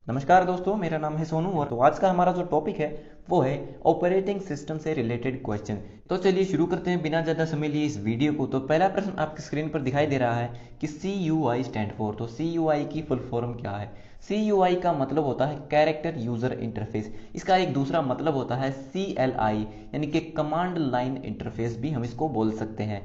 नमस्कार दोस्तों, मेरा नाम है सोनू और तो आज का हमारा जो टॉपिक है वो है ऑपरेटिंग सिस्टम से रिलेटेड क्वेश्चन। तो चलिए शुरू करते हैं बिना ज़्यादा समय लिए इस वीडियो को। तो पहला प्रश्न आपकी स्क्रीन पर दिखाई दे रहा है कि सी यू आई स्टैंड फॉर। तो सी यू आई की फुल फॉर्म क्या है? सी यू आई का मतलब होता है कैरेक्टर यूजर इंटरफेस। इसका एक दूसरा मतलब होता है सी एल आई, यानी कि कमांड लाइन इंटरफेस भी हम इसको बोल सकते हैं।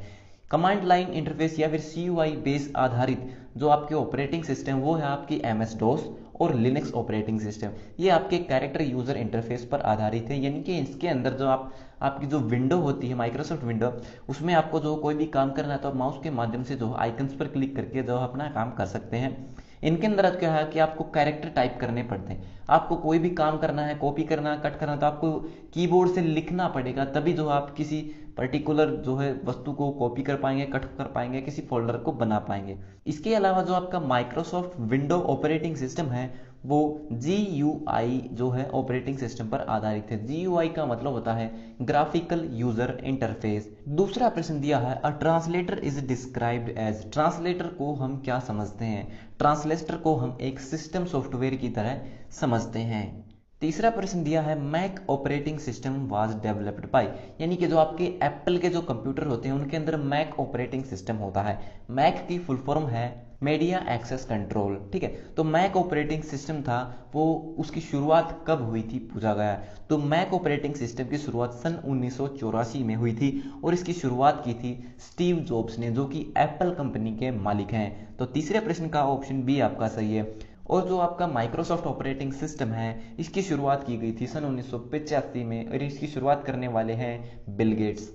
कमांड लाइन इंटरफेस या फिर सी यू आई बेस आधारित जो आपके ऑपरेटिंग सिस्टम वो है आपकी एम एस डोस और लिनक्स ऑपरेटिंग सिस्टम। ये आपके कैरेक्टर यूजर इंटरफेस पर आधारित है, यानी कि इसके अंदर जो आपकी जो विंडो होती है माइक्रोसॉफ्ट विंडो, उसमें आपको जो कोई भी काम करना है तो आप माउस के माध्यम से जो आइकन्स पर क्लिक करके जो अपना काम कर सकते हैं। इनके अंदर क्या है कि आपको कैरेक्टर टाइप करने पड़ते हैं। आपको कोई भी काम करना है, कॉपी करना है, कट करना है, तो आपको कीबोर्ड से लिखना पड़ेगा, तभी जो आप किसी पर्टिकुलर जो है वस्तु को कॉपी कर पाएंगे, कट कर पाएंगे, किसी फोल्डर को बना पाएंगे। इसके अलावा जो आपका माइक्रोसॉफ्ट विंडो ऑपरेटिंग सिस्टम है वो जी यू आई जो है ऑपरेटिंग सिस्टम पर आधारित है। जी यू आई का मतलब होता है ग्राफिकल यूजर इंटरफेस। दूसरा प्रश्न दिया है a translator is described as. Translator को हम क्या समझते हैं? ट्रांसलेटर को हम एक सिस्टम सॉफ्टवेयर की तरह समझते हैं। तीसरा प्रश्न दिया है Mac operating system was developed by, यानी कि जो आपके एप्पल के जो कंप्यूटर होते हैं उनके अंदर मैक ऑपरेटिंग सिस्टम होता है। मैक की फुल फॉर्म है मीडिया एक्सेस कंट्रोल। ठीक है, तो मैक ऑपरेटिंग सिस्टम था वो, उसकी शुरुआत कब हुई थी पूछा गया। तो मैक ऑपरेटिंग सिस्टम की शुरुआत सन 1984 में हुई थी और इसकी शुरुआत की थी स्टीव जॉब्स ने, जो कि एप्पल कंपनी के मालिक हैं। तो तीसरे प्रश्न का ऑप्शन बी आपका सही है। और जो आपका माइक्रोसॉफ्ट ऑपरेटिंग सिस्टम है इसकी शुरुआत की गई थी सन 1985 में और इसकी शुरुआत करने वाले हैं बिल गेट्स।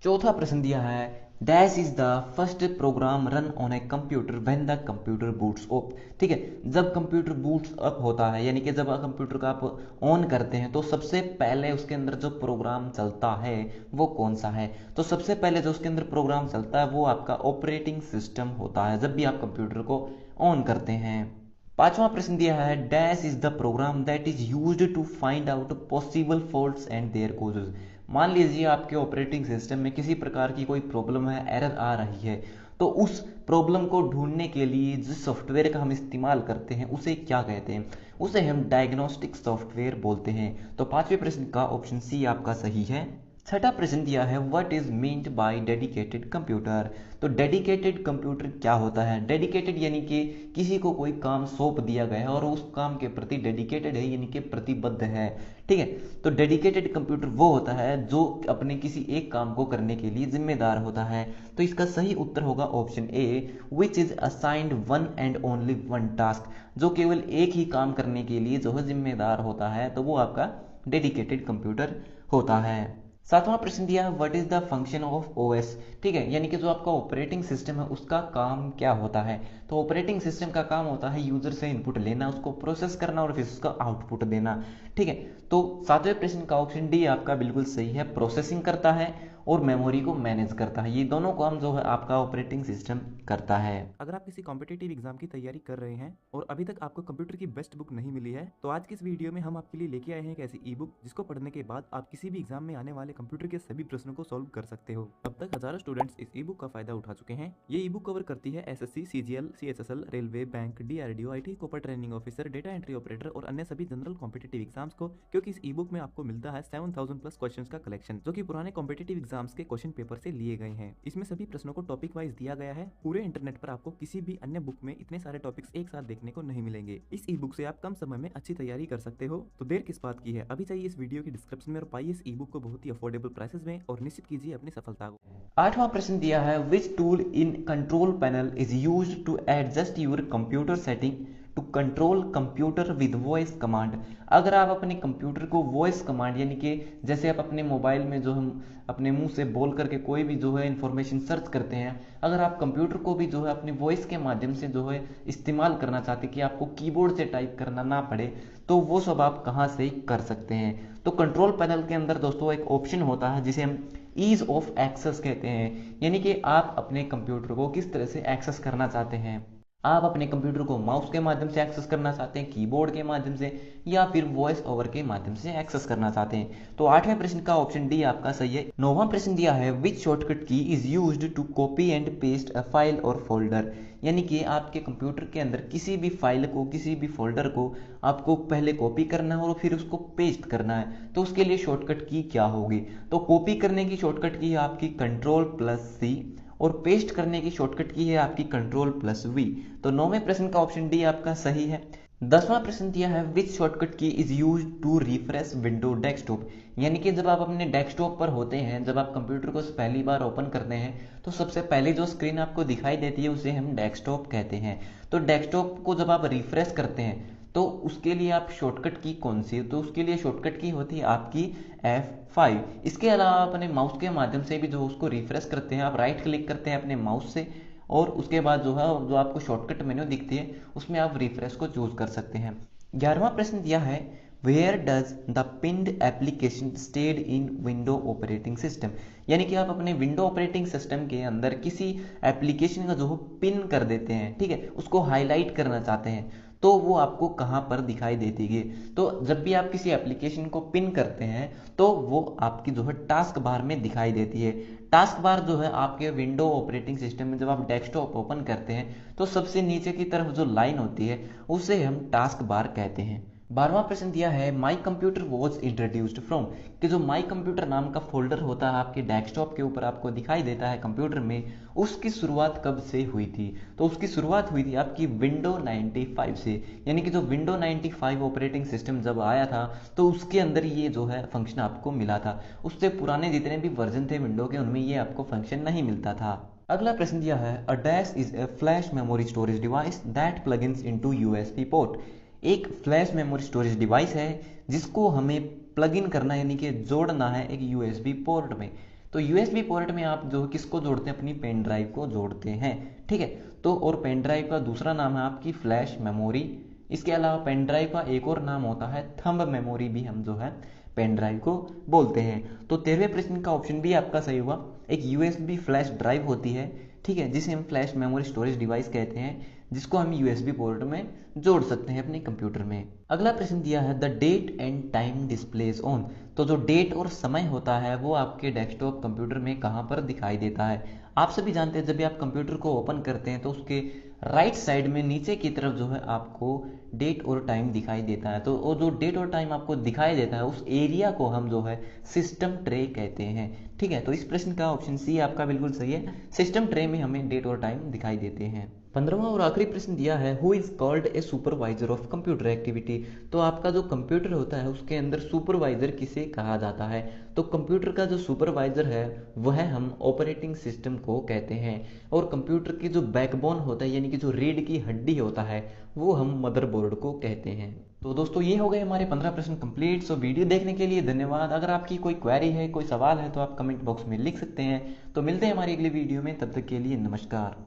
चौथा प्रश्न दिया है dash is the first program run on a computer when the computer boots up. ठीक है, जब कंप्यूटर बूट्स अप होता है, यानी कि जब कंप्यूटर का आप ऑन करते हैं तो सबसे पहले उसके अंदर जो प्रोग्राम चलता है वो कौन सा है? तो सबसे पहले जो उसके अंदर प्रोग्राम चलता है वो आपका ऑपरेटिंग सिस्टम होता है जब भी आप कंप्यूटर को ऑन करते हैं। पांचवा प्रश्न दिया है dash is the program that is used to find out possible faults and their causes. मान लीजिए आपके ऑपरेटिंग सिस्टम में किसी प्रकार की कोई प्रॉब्लम है, एरर आ रही है, तो उस प्रॉब्लम को ढूंढने के लिए जिस सॉफ्टवेयर का हम इस्तेमाल करते हैं उसे क्या कहते हैं? उसे हम डायग्नोस्टिक सॉफ्टवेयर बोलते हैं। तो पांचवें प्रश्न का ऑप्शन सी आपका सही है। छठा प्रश्न दिया है what is meant by dedicated computer. तो डेडिकेटेड कंप्यूटर क्या होता है? डेडिकेटेड यानी कि किसी को कोई काम सौंप दिया गया है और उस काम के प्रति डेडिकेटेड है, यानी कि प्रतिबद्ध है। ठीक है, तो डेडिकेटेड कंप्यूटर वो होता है जो अपने किसी एक काम को करने के लिए जिम्मेदार होता है। तो इसका सही उत्तर होगा option A which is assigned one and only one task. जो केवल एक ही काम करने के लिए जो है जिम्मेदार होता है, तो वो आपका डेडिकेटेड कंप्यूटर होता है। सातवां प्रश्न दिया है what is the function of OS. ठीक है, यानी कि जो आपका ऑपरेटिंग सिस्टम है उसका काम क्या होता है? तो ऑपरेटिंग सिस्टम का काम होता है यूजर से इनपुट लेना, उसको प्रोसेस करना और फिर उसका आउटपुट देना। ठीक है, तो सातवें प्रश्न का ऑप्शन डी आपका बिल्कुल सही है। प्रोसेसिंग करता है और मेमोरी को मैनेज करता है, ये दोनों काम जो है आपका ऑपरेटिंग सिस्टम करता है। अगर आप किसी कॉम्पिटिटिव एग्जाम की तैयारी कर रहे हैं और अभी तक आपको कंप्यूटर की बेस्ट बुक नहीं मिली है, तो आज की इस वीडियो में हम आपके लिए लेके आए हैं एक ऐसी ई बुक जिसको पढ़ने के बाद आप किसी भी एग्जाम में आने वाले कंप्यूटर के सभी प्रश्नों को सॉल्व कर सकते हो। अब तक हजारों स्टूडेंट्स इस ई बुक का फायदा उठा चुके हैं। ये ई बुक कवर करती है SSC, CGL, CSSL, railway, bank, DRDO, IT, copper training officer, data entry operator और अन्य सभी जनरल कॉम्पिटिटिव एग्जाम्स को, क्योंकि इस ई बुक में आपको मिलता है 7000 प्लस क्वेश्चंस का कलेक्शन जो कि पुराने कॉम्पिटिटिव एग्जाम्स के क्वेश्चन पेपर से लिए गए हैं। इसमें सभी प्रश्नों को टॉपिक वाइज दिया गया है। पूरे इंटरनेट पर आपको किसी भी अन्य बुक में इतने सारे टॉपिक्स एक साथ देखने को नहीं मिलेंगे। इस ई बुक से आप कम समय में अच्छी तैयारी कर सकते हो, तो देर किस बात की है? अभी चाहिए इस वीडियो की डिस्क्रिप्शन में और पाइए इस ई बुक को बहुत ही अफोर्डेबल प्राइसेस में और निश्चित कीजिए अपनी सफलता को। आठवां प्रश्न दिया है which tool in control panel is used to adjust your computer setting to control computer with voice command. अगर आप अपने कंप्यूटर को वॉइस कमांड, यानी कि जैसे आप अपने मोबाइल में जो हम अपने मुंह से बोल करके कोई भी जो है इंफॉर्मेशन सर्च करते हैं, अगर आप कंप्यूटर को भी जो है अपनी वॉइस के माध्यम से जो है इस्तेमाल करना चाहते हैं कि आपको कीबोर्ड से टाइप करना ना पड़े, तो वो सब आप कहाँ से कर सकते हैं? तो कंट्रोल पैनल के अंदर दोस्तों एक ऑप्शन होता है जिसे हम ईज ऑफ एक्सेस कहते हैं, यानी कि आप अपने कंप्यूटर को किस तरह से एक्सेस करना चाहते हैं। आप अपने कंप्यूटर को माउस के माध्यम से एक्सेस करना चाहते हैं, कीबोर्ड के माध्यम से, या फिर वॉइस ओवर के माध्यम से एक्सेस करना चाहते हैं। तो 8वें प्रश्न का ऑप्शन डी आपका सही है। 9वां प्रश्न दिया है which shortcut key is used to copy and paste a file और फोल्डर। यानी कि आपके कंप्यूटर के अंदर किसी भी फाइल को, किसी भी फोल्डर को आपको पहले कॉपी करना है और फिर उसको पेस्ट करना है। तो उसके लिए शॉर्टकट की क्या होगी? तो कॉपी करने की शॉर्टकट की है आपकी Ctrl+C और पेस्ट करने की शॉर्टकट की है आपकी Ctrl+V। तो 9वें प्रश्न का ऑप्शन डी आपका सही है। 10वां प्रश्न दिया है which shortcut key is use to refresh window desktop. यानी कि जब आप अपने डेस्कटॉप पर होते हैं, जब आप कंप्यूटर को पहली बार ओपन करते हैं, तो सबसे पहले जो स्क्रीन आपको दिखाई देती है उसे हम डेस्कटॉप कहते हैं। तो डेस्कटॉप को जब आप रिफ्रेश करते हैं तो उसके लिए आप शॉर्टकट की कौन सी है? तो उसके लिए शॉर्टकट की होती है आपकी F5। इसके अलावा आप अपने माउस के माध्यम से भी जो उसको रिफ्रेश करते हैं, आप राइट क्लिक करते हैं अपने माउस से और उसके बाद जो है जो आपको शॉर्टकट मेन्यू दिखती है उसमें आप रिफ्रेश को चूज कर सकते हैं। 11वां प्रश्न दिया है where does the pinned application stayed in window operating system. यानी कि आप अपने विंडो ऑपरेटिंग सिस्टम के अंदर किसी एप्लीकेशन का जो पिन कर देते हैं, ठीक है, उसको हाईलाइट करना चाहते हैं, तो वो आपको कहाँ पर दिखाई देती है? तो जब भी आप किसी एप्लीकेशन को पिन करते हैं तो वो आपकी जो है टास्क बार में दिखाई देती है। टास्क बार जो है आपके विंडो ऑपरेटिंग सिस्टम में जब आप डेस्कटॉप ओपन करते हैं तो सबसे नीचे की तरफ जो लाइन होती है उसे हम टास्क बार कहते हैं। 12वां प्रश्न दिया है my computer was introduced from. कि जो माई कंप्यूटर नाम का फोल्डर होता है आपके डेस्कटॉप के ऊपर आपको दिखाई देता है कंप्यूटर में, उसकी शुरुआत कब से हुई थी? तो उसकी शुरुआत हुई थी आपकी विंडो 95 से। यानी कि जो विंडो 95 ऑपरेटिंग सिस्टम जब आया था तो उसके अंदर ये जो है फंक्शन आपको मिला था। उससे पुराने जितने भी वर्जन थे विंडो के उनमें ये आपको फंक्शन नहीं मिलता था। अगला प्रश्न दिया है a dash is a flash memory storage device that plugins into USB port. एक फ्लैश मेमोरी स्टोरेज डिवाइस है जिसको हमें प्लग इन करना है, यानी कि जोड़ना है एक यूएसबी पोर्ट में। तो यूएसबी पोर्ट में आप जो किसको जोड़ते हैं? अपनी पेन ड्राइव को जोड़ते हैं, ठीक है। तो और पेन ड्राइव का दूसरा नाम है आपकी फ्लैश मेमोरी। इसके अलावा पेन ड्राइव का एक और नाम होता है थंब मेमोरी, भी हम जो है पेन ड्राइव को बोलते हैं। तो 13वें प्रश्न का ऑप्शन भी आपका सही हुआ। एक यूएसबी फ्लैश ड्राइव होती है, ठीक है, जिसे हम फ्लैश मेमोरी स्टोरेज डिवाइस कहते हैं, जिसको हम यूएसबी पोर्ट में जोड़ सकते हैं अपने कंप्यूटर में। अगला प्रश्न दिया है the date and time displays on. तो जो डेट और समय होता है वो आपके डेस्कटॉप कंप्यूटर में कहाँ पर दिखाई देता है? आप सभी जानते हैं जब भी आप कंप्यूटर को ओपन करते हैं तो उसके राइट साइड में नीचे की तरफ जो है आपको डेट और टाइम दिखाई देता है। तो वो जो डेट और टाइम आपको दिखाई देता है उस एरिया को हम जो है सिस्टम ट्रे कहते हैं, ठीक है। तो इस प्रश्न का ऑप्शन सी आपका बिल्कुल सही है। सिस्टम ट्रे में हमें डेट और टाइम दिखाई देते हैं। 15वां और आखिरी प्रश्न दिया है who is called a supervisor of computer activity. तो आपका जो कंप्यूटर होता है उसके अंदर सुपरवाइजर किसे कहा जाता है? तो कंप्यूटर का जो सुपरवाइजर है वह हम ऑपरेटिंग सिस्टम को कहते हैं। और कंप्यूटर की जो बैकबोन होता है, यानी कि जो रीढ़ की हड्डी होता है, वो हम मदरबोर्ड को कहते हैं। तो दोस्तों ये हो गए हमारे 15 प्रश्न कंप्लीट। सो वीडियो देखने के लिए धन्यवाद। अगर आपकी कोई क्वेरी है, कोई सवाल है तो आप कमेंट बॉक्स में लिख सकते हैं। तो मिलते हैं हमारी अगली वीडियो में, तब तक के लिए नमस्कार।